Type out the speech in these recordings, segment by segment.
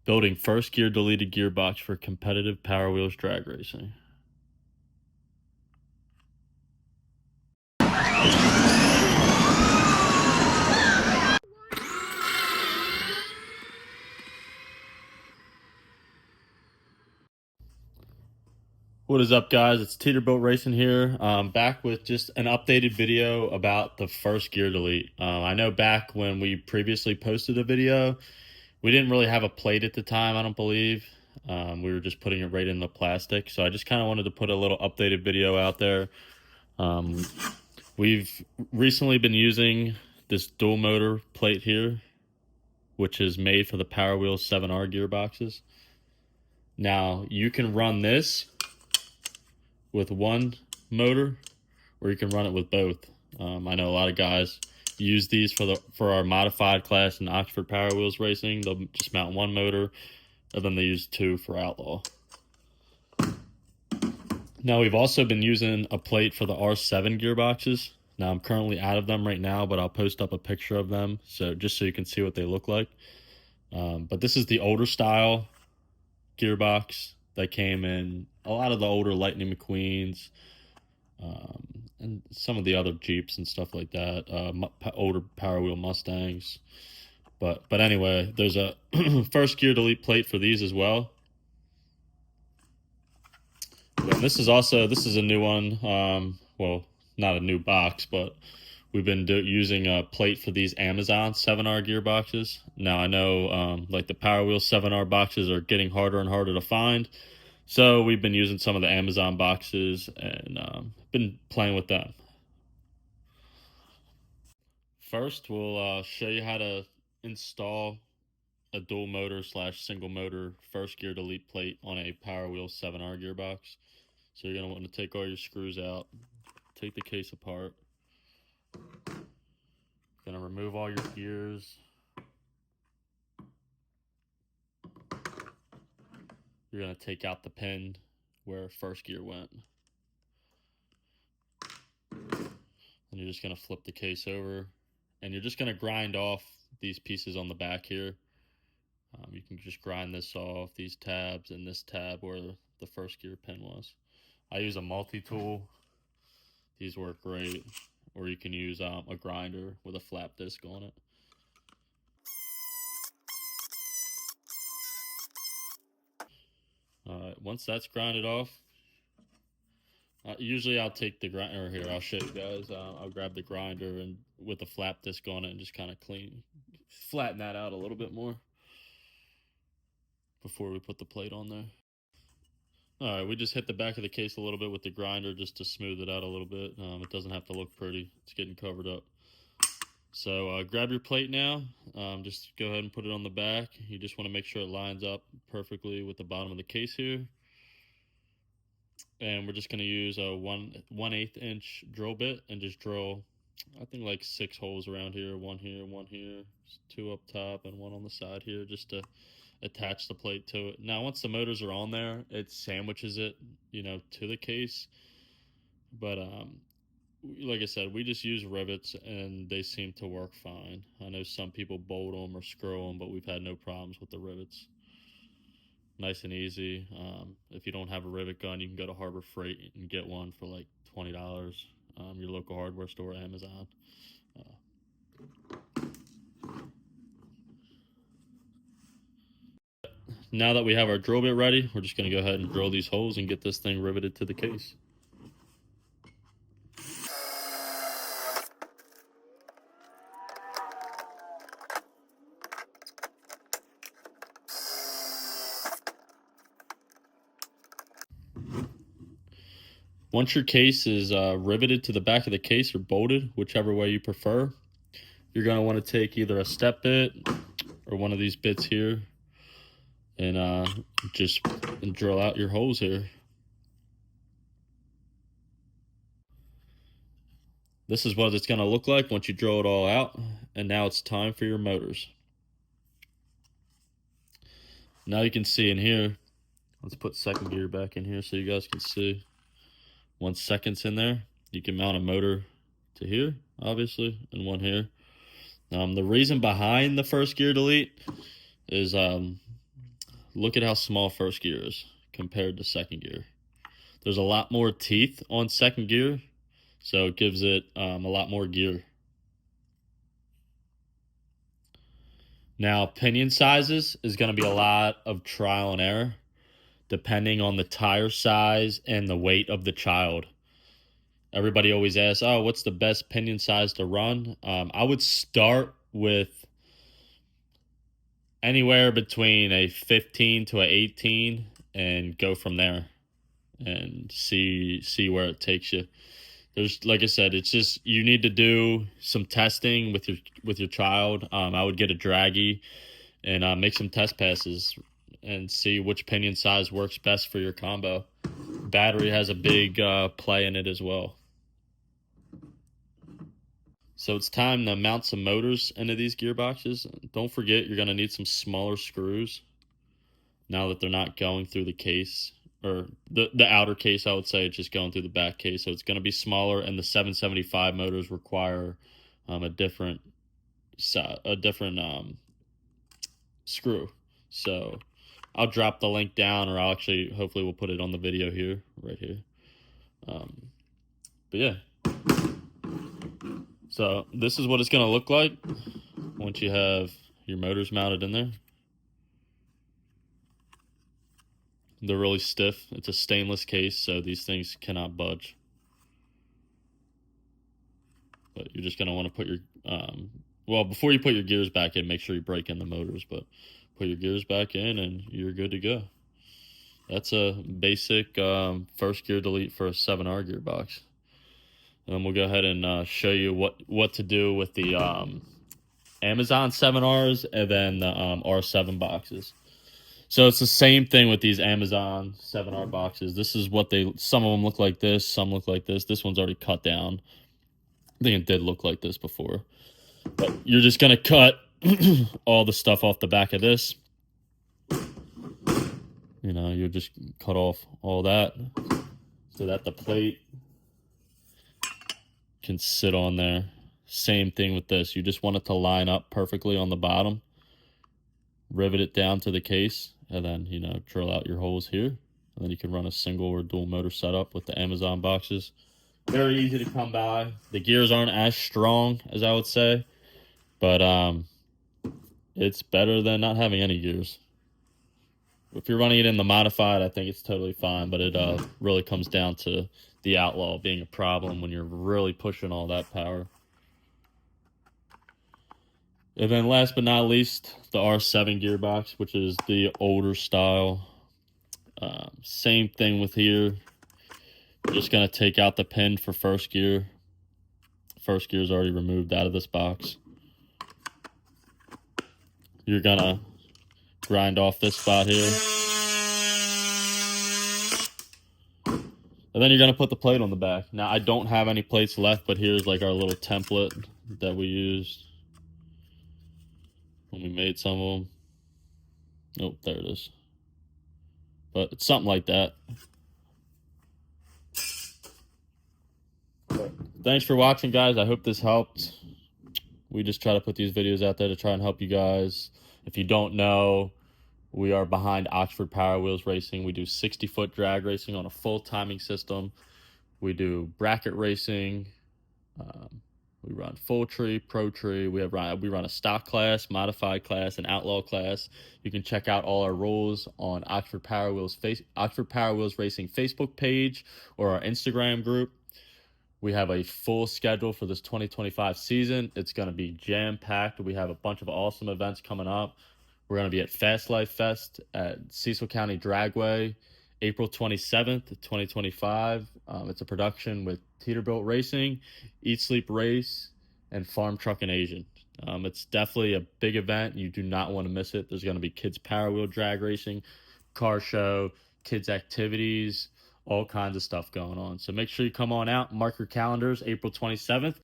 Building first gear deleted gearbox for competitive Power Wheels drag racing. What is up, guys? It's Teeterboat Racing here. Back with just an updated video about the first gear delete. I know back when we previously posted a video, we didn't really have a plate at the time, I don't believe. We were just putting it right in the plastic. So I just kind of wanted to put a little updated video out there. We've recently been using this dual motor plate here, which is made for the Powerwheels 7R gearboxes. Now, you can run this with one motor, or you can run it with both. I know a lot of guys use these for our modified class in Oxford Powerwheels racing. They'll just mount one motor, and then they use two for outlaw. Now, we've also been using a plate for the R7 gearboxes. Now, I'm currently out of them right now, but I'll post up a picture of them just so you can see what they look like. But this is the older style gearbox that came in a lot of the older Lightning McQueens, and some of the other Jeeps and stuff like that, older Power Wheel Mustangs. But anyway, there's a first gear delete plate for these as well. And this is a new one. Well, not a new box, but we've been using a plate for these Amazon 7R gearboxes. Now I know like the Power Wheel 7R boxes are getting harder and harder to find. So we've been using some of the Amazon boxes and been playing with them. First, we'll show you how to install a dual motor / single motor first gear delete plate on a Power Wheel 7R gearbox. So you're going to want to take all your screws out, take the case apart. Going to remove all your gears. You're going to take out the pin where first gear went. And you're just going to flip the case over. And you're just going to grind off these pieces on the back here. You can just grind this off, these tabs and this tab where the first gear pin was. I use a multi-tool. These work great. Or you can use a grinder with a flap disc on it. Once that's grinded off, usually I'll take the grinder here. I'll show you guys. I'll grab the grinder and with a flap disc on it and just kind of flatten that out a little bit more before we put the plate on there. All right, we just hit the back of the case a little bit with the grinder just to smooth it out a little bit. It doesn't have to look pretty. It's getting covered up. So grab your plate now. Just go ahead and put it on the back. You just want to make sure it lines up perfectly with the bottom of the case here. And we're just going to use a 1/8 inch drill bit and just drill, I think, like 6 holes around here. One here, 2 up top, and 1 on the side here, just to attach the plate to it. Now, once the motors are on there, it sandwiches it, to the case. But like I said, we just use rivets, and they seem to work fine. I know some people bolt them or screw them, but we've had no problems with the rivets. Nice and easy. If you don't have a rivet gun, you can go to Harbor Freight and get one for like $20. Your local hardware store, Amazon. Now that we have our drill bit ready, we're just going to go ahead and drill these holes and get this thing riveted to the case. Once your case is riveted to the back of the case or bolted, whichever way you prefer, you're going to want to take either a step bit or one of these bits here and just drill out your holes here. This is what it's going to look like once you drill it all out. And now it's time for your motors. Now you can see in here, let's put second gear back in here so you guys can see. 1 second's in there. You can mount a motor to here, obviously, and one here. The reason behind the first gear delete is look at how small first gear is compared to second gear. There's a lot more teeth on second gear, so it gives it a lot more gear. Now, pinion sizes is going to be a lot of trial and error depending on the tire size and the weight of the child. Everybody always asks, oh, what's the best pinion size to run? I would start with anywhere between a 15 to an 18 and go from there and see where it takes you. There's, like I said, it's just you need to do some testing with your child. I would get a draggy and make some test passes and see which pinion size works best for your combo. Battery has a big play in it as well. So it's time to mount some motors into these gearboxes. Don't forget you're going to need some smaller screws now that they're not going through the case, or the outer case, I would say. It's just going through the back case. So it's going to be smaller, and the 775 motors require a different screw. So I'll drop the link down, or hopefully we'll put it on the video here, right here. But yeah. So this is what it's going to look like once you have your motors mounted in there. They're really stiff. It's a stainless case, so these things cannot budge. But you're just going to want to put your, well, before you put your gears back in, make sure you break in the motors, but put your gears back in and you're good to go. That's a basic first gear delete for a 7R gearbox. And then we'll go ahead and show you what to do with the Amazon 7Rs and then the R7 boxes. So it's the same thing with these Amazon 7R boxes. This is what some of them look like this, some look like this. This one's already cut down. I think it did look like this before. But you're just going to cut all the stuff off the back of this. You know, you just cut off all that so that the plate can sit on there. Same thing with this. You just want it to line up perfectly on the bottom. Rivet it down to the case, and then, you know, drill out your holes here. And then you can run a single or dual motor setup with the Amazon boxes. Very easy to come by. The gears aren't as strong as I would say, but it's better than not having any gears. If you're running it in the modified, I think it's totally fine, but it really comes down to the Outlaw being a problem when you're really pushing all that power. And then last but not least, the R7 gearbox, which is the older style. Same thing with here. You're just going to take out the pin for first gear. First gear is already removed out of this box. You're going to grind off this spot here. And then you're going to put the plate on the back. Now, I don't have any plates left, but here's like our little template that we used when we made some of them. Oh, there it is. But it's something like that. Thanks for watching, guys. I hope this helped. We just try to put these videos out there to try and help you guys. If you don't know, we are behind Oxford Powerwheels Racing. We do 60-foot drag racing on a full timing system. We do bracket racing. We run full tree, pro tree. We run a stock class, modified class, and outlaw class. You can check out all our rules on Oxford Powerwheels Racing Facebook page or our Instagram group. We have a full schedule for this 2025 season. It's going to be jam-packed. We have a bunch of awesome events coming up. We're going to be at Fast Life Fest at Cecil County Dragway, April 27th, 2025. It's a production with Teeterbilt Racing, Eat Sleep Race, and Farm Truck and Asian. It's definitely a big event. You do not want to miss it. There's going to be kids power wheel drag racing, car show, kids activities, all kinds of stuff going on. So make sure you come on out, mark your calendars, April 27th.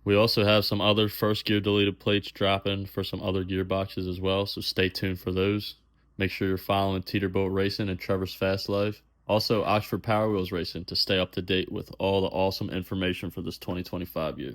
We also have some other first gear deleted plates dropping for some other gearboxes as well, so stay tuned for those. Make sure you're following Teeterbilt Racing and Trevor's Fast Life. Also, Oxford Powerwheels Racing to stay up to date with all the awesome information for this 2025 year.